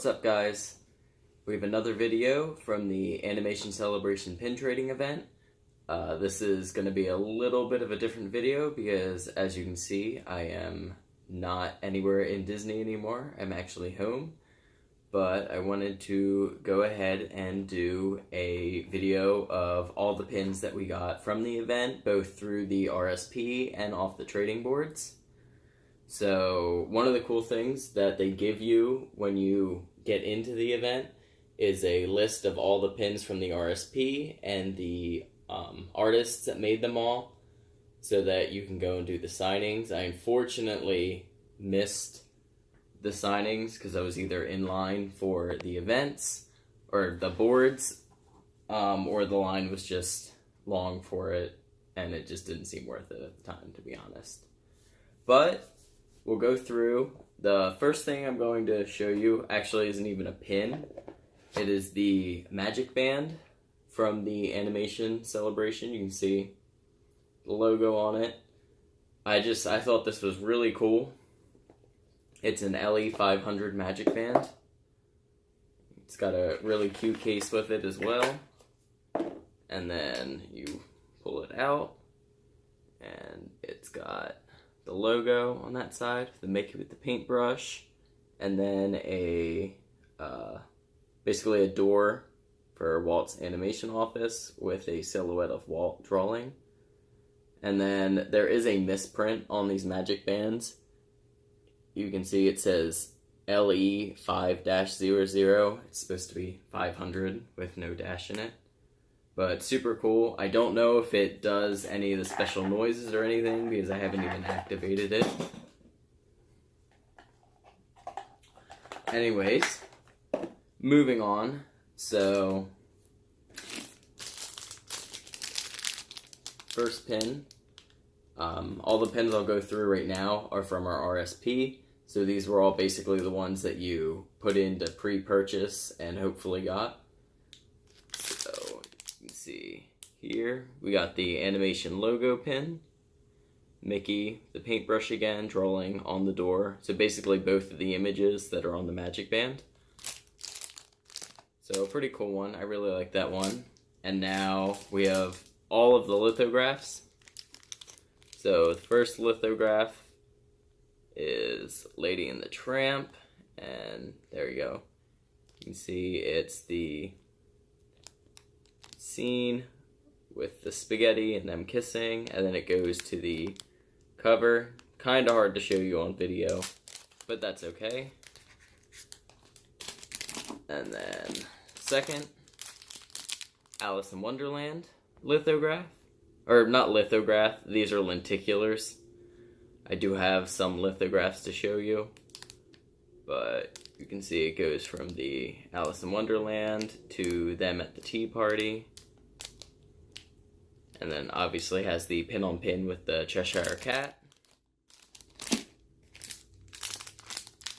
What's up, guys? We have another video from the Animation Celebration pin trading event. This is going to be a little bit of a different video because, as you can see, I am not anywhere in Disney anymore. I'm actually home, but I wanted to go ahead and do a video of all the pins that we got from the event, both through the RSP and off the trading boards. So one of the cool things that they give you when you get into the event is a list of all the pins from the RSP and the artists that made them all, so that you can go and do the signings. I unfortunately missed the signings because I was either in line for the events or the boards, or the line was just long for it and it just didn't seem worth it at the time, to be honest. But we'll go through. The first thing I'm going to show you actually isn't even a pin. It is the Magic Band from the Animation Celebration. You can see the logo on it. I thought this was really cool. It's an LE500 Magic Band. It's got a really cute case with it as well. And then you pull it out, and it's got the logo on that side, the Mickey with the paintbrush, and then a basically a door for Walt's animation office with a silhouette of Walt drawing. And then there is a misprint on these Magic Bands. You can see it says LE5-00. It's supposed to be 500 with no dash in it. But super cool. I don't know if it does any of the special noises or anything because I haven't even activated it. Anyways, moving on. So, first pin. All the pins I'll go through right now are from our RSP. So these were all basically the ones that you put into pre-purchase and hopefully got. So, you can see here, we got the animation logo pin. Mickey, the paintbrush again, drawing on the door. So basically both of the images that are on the Magic Band. So a pretty cool one. I really like that one. And now we have all of the lithographs. So the first lithograph is Lady and the Tramp. And there you go. You can see it's the scene with the spaghetti and them kissing. And then it goes to the cover. Kind of hard to show you on video, but that's okay. And then second, Alice in Wonderland lithograph. Or not lithograph, these are lenticulars. I do have some lithographs to show you, but you can see it goes from the Alice in Wonderland to them at the tea party. And then obviously has the pin on pin with the Cheshire Cat.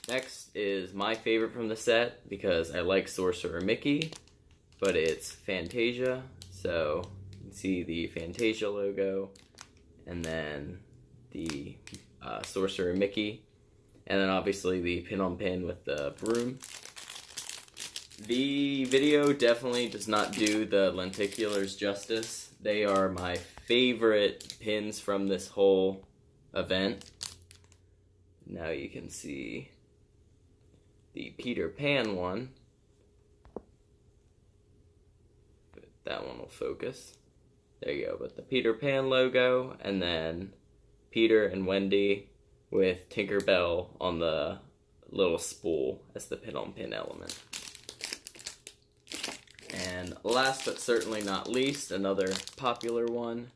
Next is my favorite from the set because I like Sorcerer Mickey, but it's Fantasia. So you can see the Fantasia logo and then the Sorcerer Mickey. And then obviously the pin on pin with the broom. The video definitely does not do the lenticulars justice. They are my favorite pins from this whole event. Now you can see the Peter Pan one. But that one will focus. There you go. But the Peter Pan logo, and then Peter and Wendy with Tinkerbell on the little spool as the pin-on-pin element. And last but certainly not least, another popular one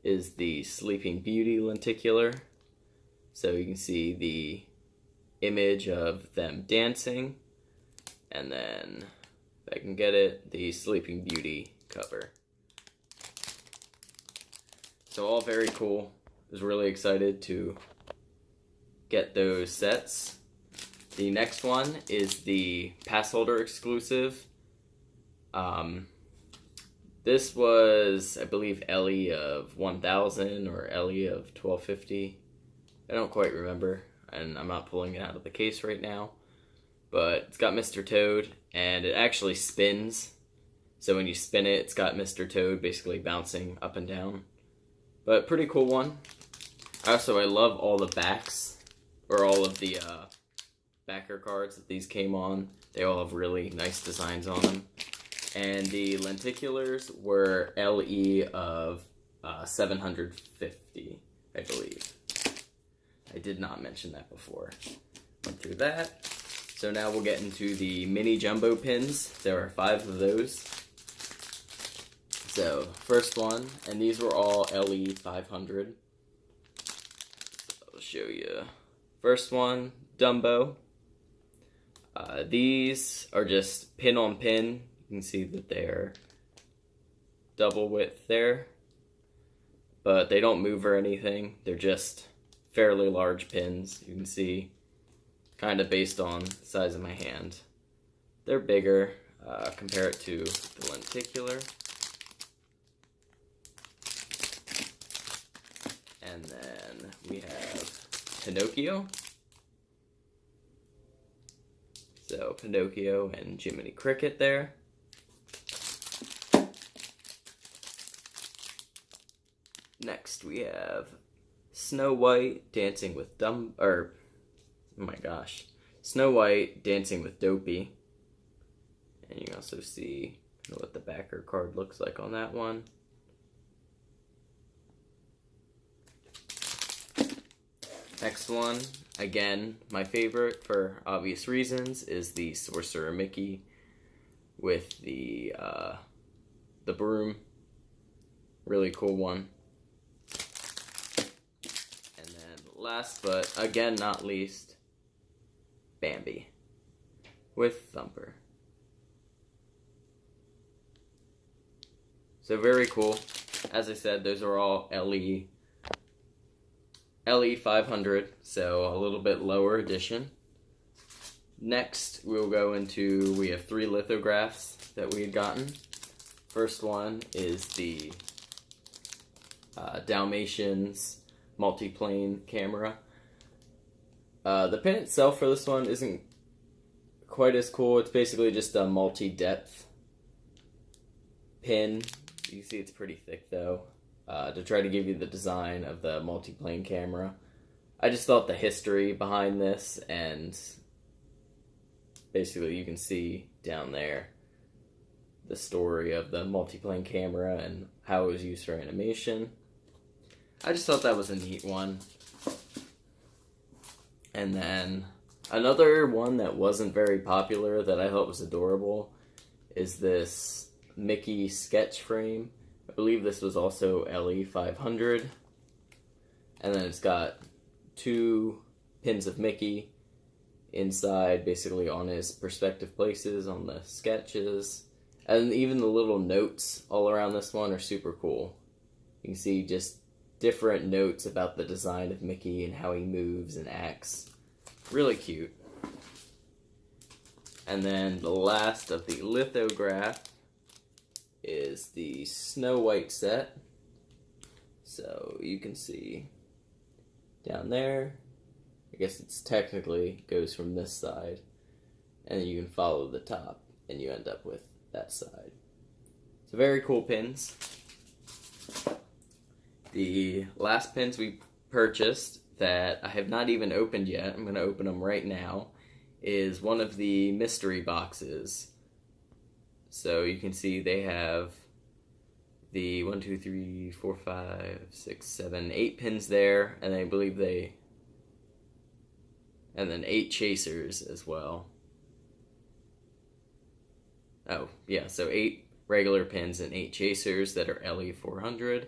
is the Sleeping Beauty lenticular. So you can see the image of them dancing, and then, if I can get it, the Sleeping Beauty cover. So all very cool. I was really excited to get those sets. The next one is the pass holder exclusive. This was, I believe, Ellie of 1000 or Ellie of 1250. I don't quite remember, and I'm not pulling it out of the case right now. but it's got Mr. Toad, and it actually spins. So when you spin it, it's got Mr. Toad basically bouncing up and down. But pretty cool one. Also, I love all the backs, or all of the backer cards that these came on. They all have really nice designs on them. And the lenticulars were LE of 750, I believe. I did not mention that before. Went through that. So now we'll get into the mini jumbo pins. There are 5 of those. So, first one, and these were all LE 500. So I'll show you. First one, Dumbo. These are just pin on pin. You can see that they're double width there, but they don't move or anything. They're just fairly large pins. You can see, kind of based on the size of my hand. They're bigger. Compare it to the lenticular. And then we have Pinocchio. So Pinocchio and Jiminy Cricket there. Next we have Snow White dancing with Snow White dancing with Dopey. And you can also see what the backer card looks like on that one. Next one, again, my favorite for obvious reasons, is the Sorcerer Mickey with the broom. Really cool one. And then last but again not least, Bambi with Thumper. So very cool. As I said, those are all LE 500, so a little bit lower edition. Next, we'll go into, we have 3 lithographs that we had gotten. First one is the Dalmatians multi-plane camera. The pin itself for this one isn't quite as cool. It's basically just a multi-depth pin. You can see it's pretty thick though, to try to give you the design of the multi-plane camera. I just thought the history behind this, and basically you can see down there the story of the multi-plane camera and how it was used for animation. I just thought that was a neat one. And then another one that wasn't very popular that I thought was adorable is this Mickey sketch frame. I believe this was also LE 500. And then it's got 2 pins of Mickey inside, basically on his perspective places on the sketches. And even the little notes all around this one are super cool. You can see just different notes about the design of Mickey and how he moves and acts. Really cute. And then the last of the lithograph is the Snow White set. So you can see down there, I guess it's technically goes from this side, and then you can follow the top and you end up with that side. So very cool pins. The last pins we purchased that I have not even opened yet, I'm going to open them right now, is one of the mystery boxes. So you can see they have the 1, 2, 3, 4, 5, 6, 7, 8 pins there, and I believe and then 8 chasers as well. Oh, yeah, so 8 regular pins and 8 chasers that are LE 400.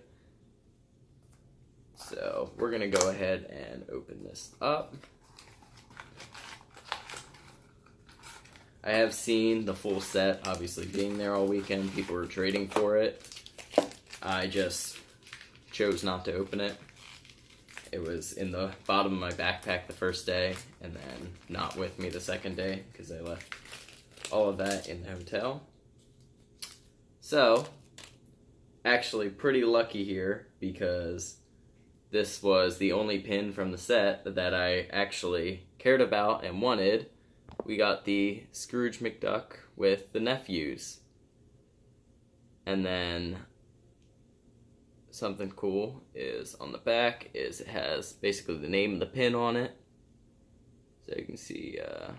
So we're going to go ahead and open this up. I have seen the full set, obviously being there all weekend. People were trading for it. I just chose not to open it. It was in the bottom of my backpack the first day, and then not with me the second day, because I left all of that in the hotel. So, actually pretty lucky here, because this was the only pin from the set that I actually cared about and wanted. we got the Scrooge McDuck with the nephews. And then something cool is on the back is it has basically the name of the pin on it. So you can see, if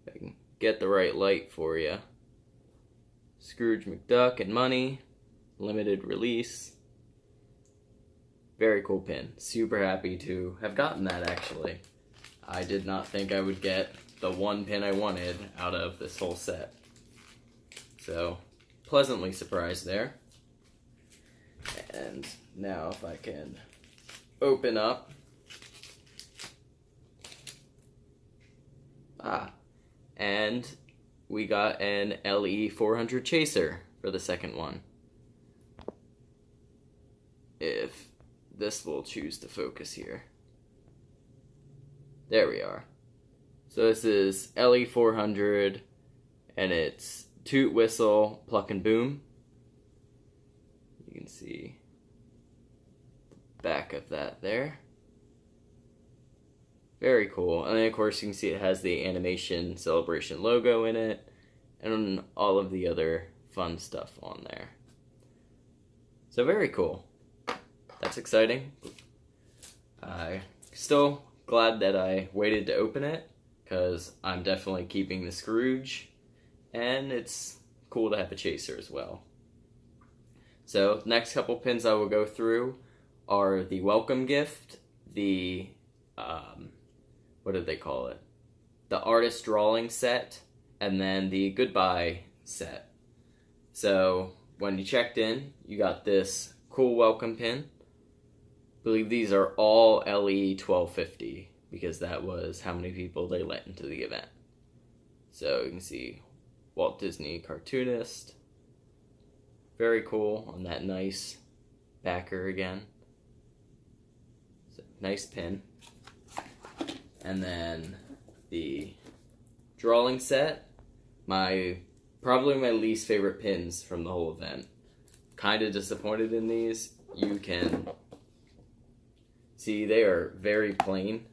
I can get the right light for you. Scrooge McDuck and money, limited release. Very cool pin. Super happy to have gotten that, actually. I did not think I would get the one pin I wanted out of this whole set. So, pleasantly surprised there. And now if I can open up. And we got an LE 400 chaser for the second one. If this will choose to focus here. There we are. So this is LE 400 and it's toot, whistle, pluck and boom. You can see the back of that there. Very cool. And then of course you can see it has the Animation Celebration logo in it and all of the other fun stuff on there. So very cool. That's exciting. I'm still glad that I waited to open it because I'm definitely keeping the Scrooge and it's cool to have a chaser as well. So next couple pins I will go through are the welcome gift, the what do they call it? The artist drawing set, and then the goodbye set. So when you checked in, you got this cool welcome pin. I believe these are all LE 1250 because that was how many people they let into the event. So you can see Walt Disney cartoonist. Very cool on that nice backer again. So, nice pin. And then the drawing set, probably my least favorite pins from the whole event. Kind of disappointed in these. You can see they are very plain.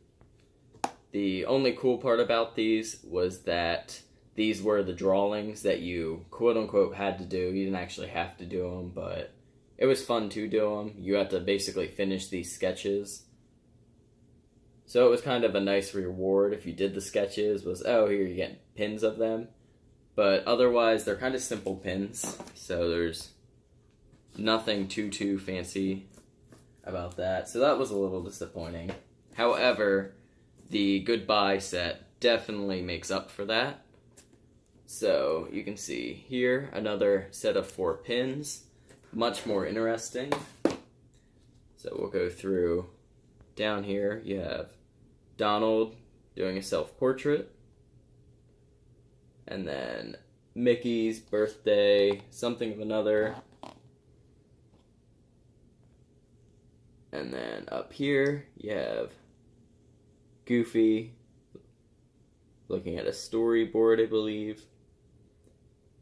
The only cool part about these was that these were the drawings that you quote-unquote had to do. You didn't actually have to do them, but it was fun to do them. You had to basically finish these sketches. So it was kind of a nice reward if you did the sketches, was, oh, here you get pins of them. But otherwise, they're kind of simple pins, so there's nothing too fancy about that. So that was a little disappointing. However, the goodbye set definitely makes up for that. So you can see here, another set of 4 pins, much more interesting. So we'll go through. Down here, you have Donald doing a self-portrait. And then Mickey's birthday, something of another. And then up here, you have Goofy looking at a storyboard, I believe.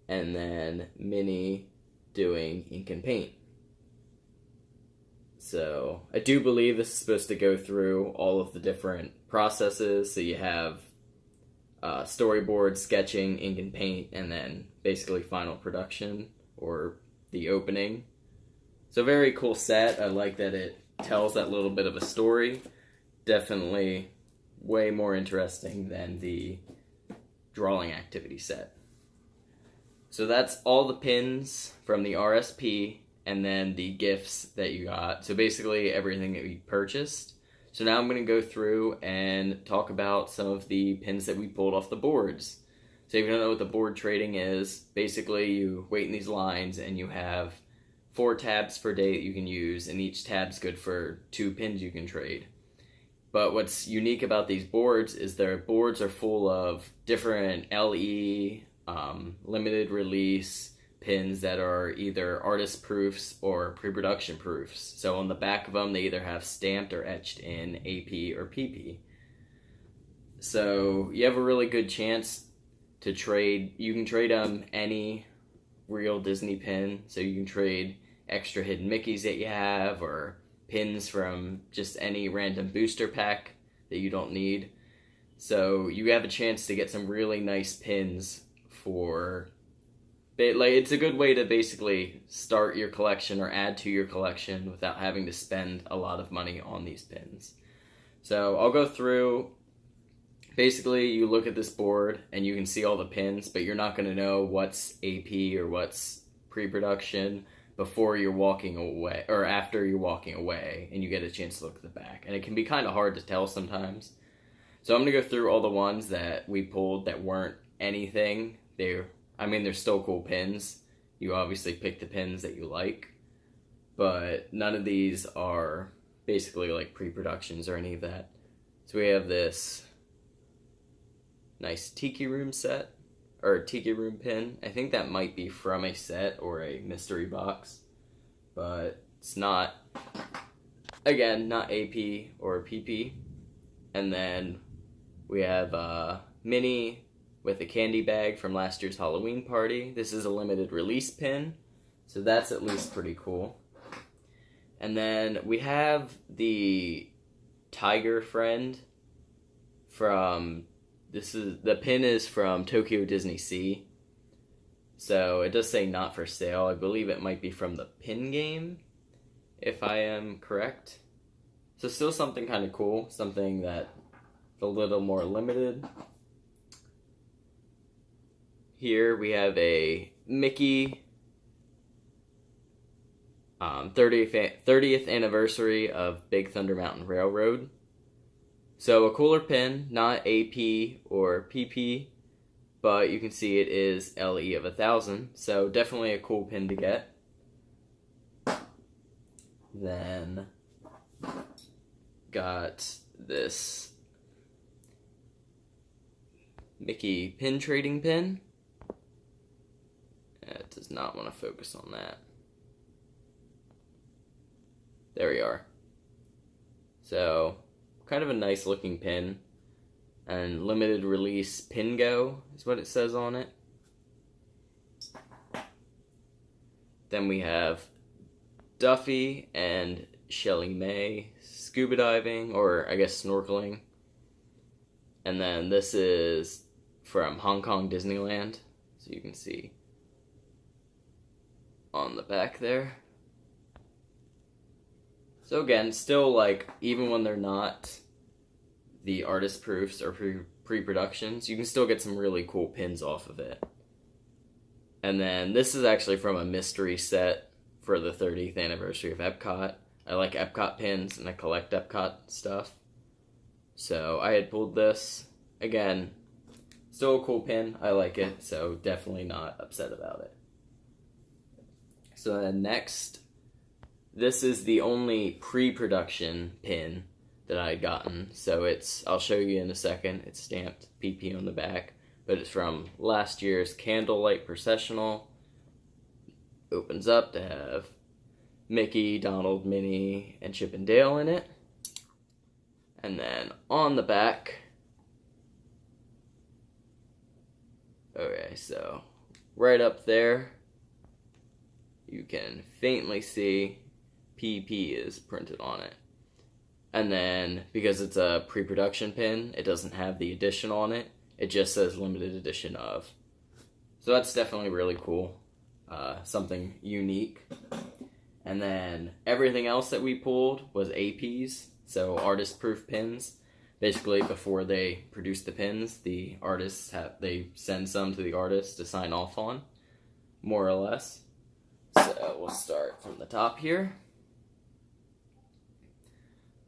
And then Minnie doing ink and paint. So I do believe this is supposed to go through all of the different processes. So you have storyboard, sketching, ink and paint, and then basically final production or the opening. So very cool set. I like that it tells that little bit of a story. Definitely way more interesting than the drawing activity set. So that's all the pins from the RSP and then the gifts that you got. So basically everything that we purchased. So now I'm going to go through and talk about some of the pins that we pulled off the boards. So if you don't know what the board trading is, basically you wait in these lines and you have 4 tabs per day that you can use, and each tab's good for 2 pins you can trade. But what's unique about these boards is their boards are full of different LE, limited release pins that are either artist proofs or pre-production proofs. So on the back of them, they either have stamped or etched in AP or PP. So you have a really good chance to trade. You can trade any real Disney pin. So you can trade extra hidden Mickeys that you have, or pins from just any random booster pack that you don't need. So you have a chance to get some really nice pins for, like, it's a good way to basically start your collection or add to your collection without having to spend a lot of money on these pins. So I'll go through. Basically, you look at this board and you can see all the pins, but you're not going to know what's AP or what's pre-production before you're walking away or after you're walking away and you get a chance to look at the back. And it can be kind of hard to tell sometimes. So I'm going to go through all the ones that we pulled that weren't anything. They're still cool pins. You obviously pick the pins that you like, but none of these are basically like pre-productions or any of that. So we have this nice Tiki Room set, or Tiki Room pin. I think that might be from a set or a mystery box, but it's not, again, not AP or PP. And then we have Minnie with a candy bag from last year's Halloween party. This is a limited release pin, so that's at least pretty cool. And then we have the Tiger Friend from, the pin is from Tokyo Disney Sea. So it does say not for sale. I believe it might be from the pin game, if I am correct. So still something kind of cool, something that a little more limited. Here we have a Mickey 30th anniversary of Big Thunder Mountain Railroad. So a cooler pin, not AP or PP, but you can see it is LE of 1,000. So definitely a cool pin to get. Then got this Mickey pin trading pin. It does not want to focus on that. There we are. So, kind of a nice looking pin. And limited release Pingo is what it says on it. Then we have Duffy and Shelly May scuba diving, or I guess snorkeling. And then this is from Hong Kong Disneyland. So you can see on the back there. So again, still like, even when they're not the artist proofs or pre-productions, you can still get some really cool pins off of it. And then this is actually from a mystery set for the 30th anniversary of Epcot. I like Epcot pins and I collect Epcot stuff. So I had pulled this. Again, still a cool pin. I like it, so definitely not upset about it. So then next, this is the only pre-production pin that I had gotten. So I'll show you in a second. It's stamped PP on the back, but it's from last year's Candlelight Processional. Opens up to have Mickey, Donald, Minnie, and Chip and Dale in it. And then on the back, okay, so right up there, you can faintly see PP is printed on it. And then, because it's a pre-production pin, it doesn't have the edition on it. It just says limited edition of. So that's definitely really cool. Something unique. And then everything else that we pulled was APs, so artist proof pins. Basically, before they produce the pins, the artists they send some to the artist to sign off on, more or less. So we'll start from the top here.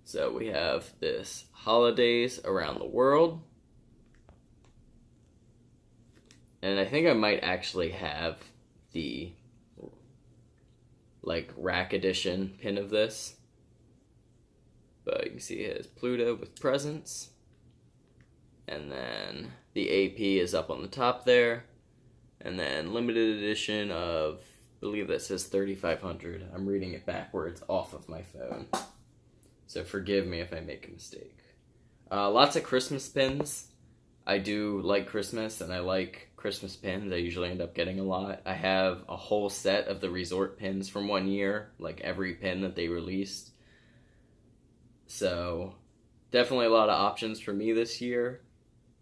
So we have this Holidays Around the World. And I think I might actually have the rack edition pin of this. But you can see it has Pluto with presents. And then the AP is up on the top there. And then limited edition of, I believe that says 3,500. I'm reading it backwards off of my phone. So forgive me if I make a mistake. Lots of Christmas pins. I do like Christmas, and I like Christmas pins. I usually end up getting a lot. I have a whole set of the resort pins from one year, like every pin that they released. So definitely a lot of options for me this year.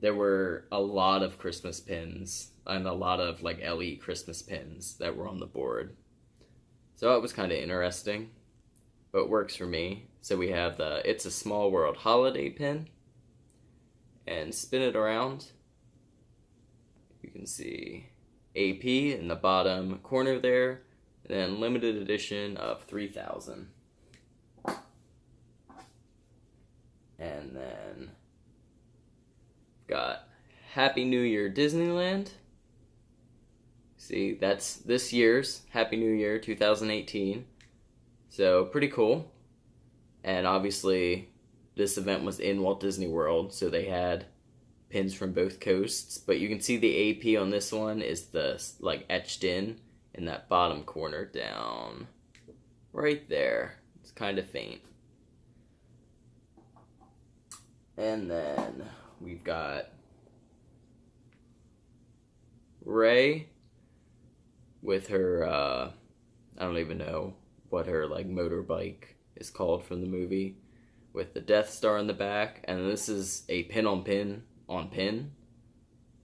there were a lot of Christmas pins and a lot of like LE Christmas pins that were on the board. So it was kind of interesting, but it works for me. So we have the It's a Small World holiday pin, and spin it around. You can see AP in the bottom corner there, and then limited edition of 3,000. And then got Happy New Year Disneyland. See, that's this year's Happy New Year 2018. So pretty cool. And obviously this event was in Walt Disney World, so they had pins from both coasts. But you can see the AP on this one is the like etched in that bottom corner down right there. It's kind of faint. And then we've got Ray with her, I don't even know what her like motorbike is called from the movie, with the Death Star in the back. And this is a pin on pin on pin.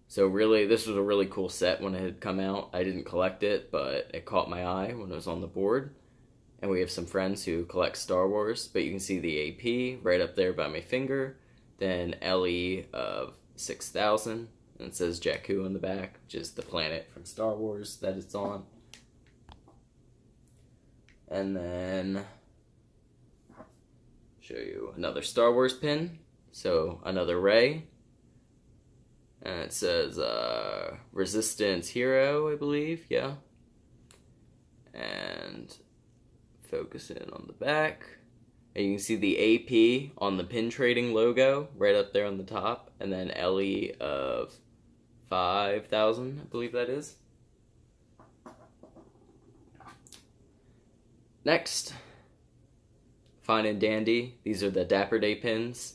So really, this was a really cool set when it had come out. I didn't collect it, but it caught my eye when it was on the board. And we have some friends who collect Star Wars, but you can see the AP right up there by my finger. Then LE of 6,000, and it says Jakku on the back, which is the planet from Star Wars that it's on. And then show you another Star Wars pin. So another Rey, and it says Resistance Hero, I believe, yeah. And focus in on the back. And you can see the AP on the pin trading logo right up there on the top. And then LE of 5,000, I believe that is. Next, Fine and Dandy. These are the Dapper Day pins.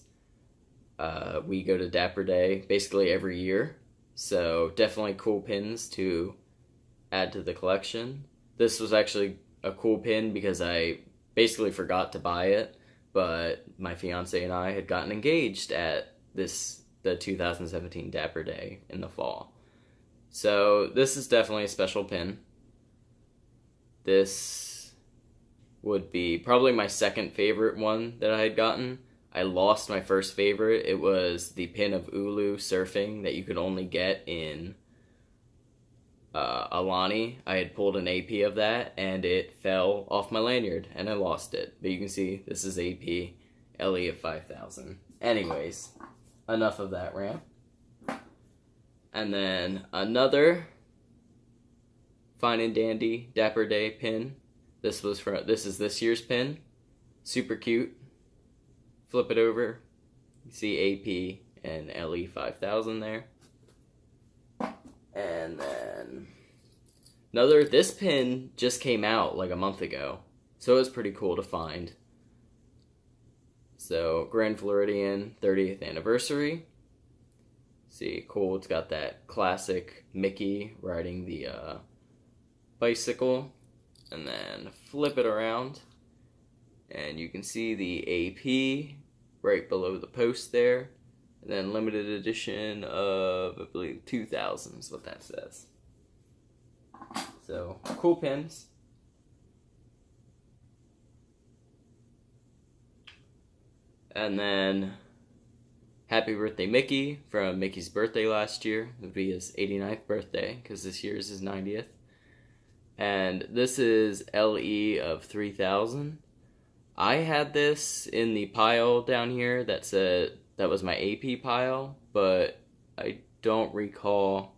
We go to Dapper Day basically every year. So definitely cool pins to add to the collection. This was actually a cool pin because I basically forgot to buy it, but my fiance and I had gotten engaged at the 2017 Dapper Day in the fall. So this is definitely a special pin. This would be probably my second favorite one that I had gotten. I lost my first favorite. It was the pin of Olu Surfing that you could only get in Alani. I had pulled an AP of that, and it fell off my lanyard, and I lost it. But you can see, this is AP, LE of 5,000. Anyways, enough of that rant. And then another Fine and Dandy Dapper Day pin. This is this year's pin. Super cute. Flip it over. You see AP and LE 5,000 there. And then this pin just came out like a month ago, so it was pretty cool to find. So Grand Floridian 30th anniversary. See, cool, it's got that classic Mickey riding the bicycle. And then flip it around, and you can see the AP right below the post there. And then limited edition of, I believe, 2,000 is what that says. So, cool pins. And then, Happy Birthday Mickey from Mickey's birthday last year. It would be his 89th birthday, because this year is his 90th. And this is LE of 3,000. I had this in the pile down here that said, that was my AP pile, but I don't recall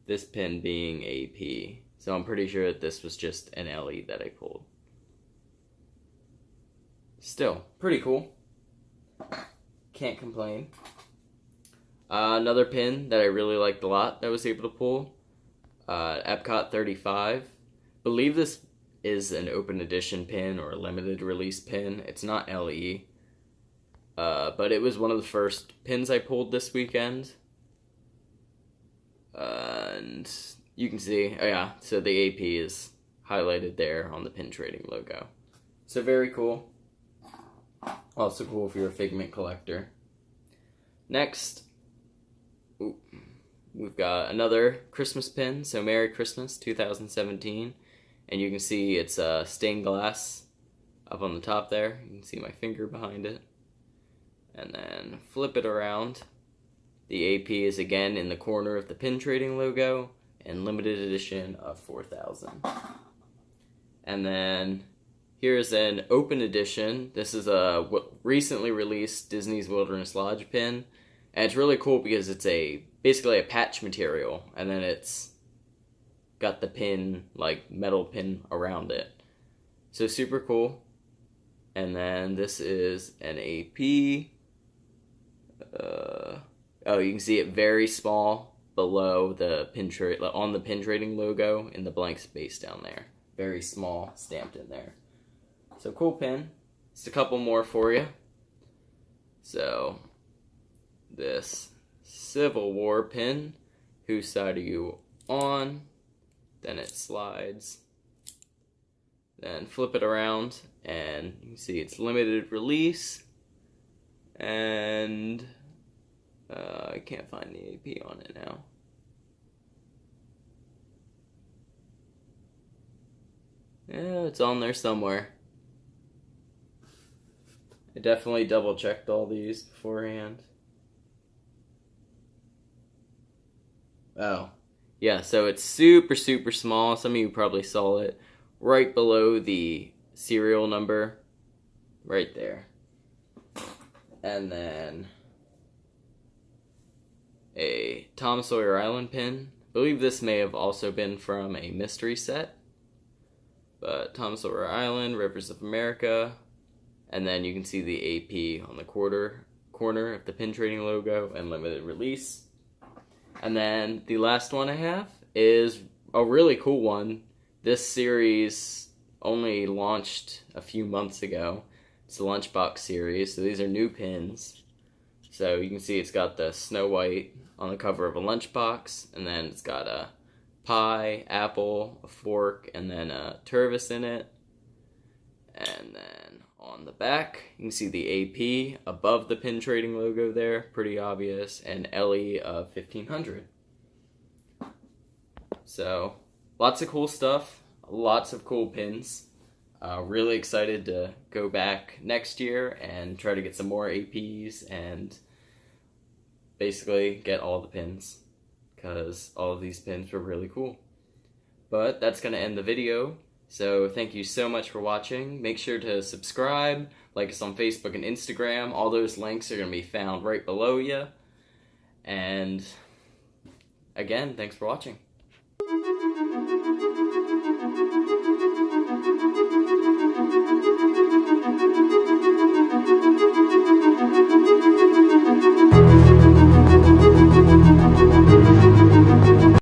this pin being AP. So I'm pretty sure that this was just an LE that I pulled. Still, pretty cool. Can't complain. Another pin that I really liked a lot that I was able to pull. Epcot 35. Believe this is an open edition pin or a limited release pin. It's not LE. But it was one of the first pins I pulled this weekend. And you can see, oh yeah, so the AP is highlighted there on the pin trading logo. So very cool. Also cool if you're a Figment collector. Next, Ooh, we've got another Christmas pin, so Merry Christmas 2017. And you can see it's stained glass up on the top there. You can see my finger behind it. And then flip it around. The AP is again in the corner of the pin trading logo, and limited edition of 4,000. And then here's an open edition. This is a recently released Disney's Wilderness Lodge pin, and it's really cool because it's basically a patch material, and then it's got the pin, like metal pin around it. So super cool. And then this is an AP. You can see it very small below the on the pin trading logo in the blank space down there. Very small, stamped in there. So cool pin. Just a couple more for you. So this Civil War pin. Whose side are you on? Then it slides. Then flip it around, and you can see it's limited release. And I can't find the AP on it now. Yeah, it's on there somewhere. I definitely double checked all these beforehand. Oh, yeah, so it's super, super small. Some of you probably saw it right below the serial number, right there. And then a Tom Sawyer Island pin. I believe this may have also been from a mystery set. But Tom Sawyer Island, Rivers of America, and then you can see the AP on the corner of the pin trading logo and limited release. And then the last one I have is a really cool one. This series only launched a few months ago. It's the Lunchbox series, so these are new pins. So you can see it's got the Snow White on the cover of a lunchbox, and then it's got a pie, apple, a fork, and then a Tervis in it. And then on the back, you can see the AP above the pin trading logo there, pretty obvious, and Ellie of 1500. So, lots of cool stuff, lots of cool pins. Really excited to go back next year and try to get some more APs and basically get all the pins, because all of these pins were really cool. But that's going to end the video. So thank you so much for watching. Make sure to subscribe, like us on Facebook and Instagram. All those links are going to be found right below you. And again, thanks for watching.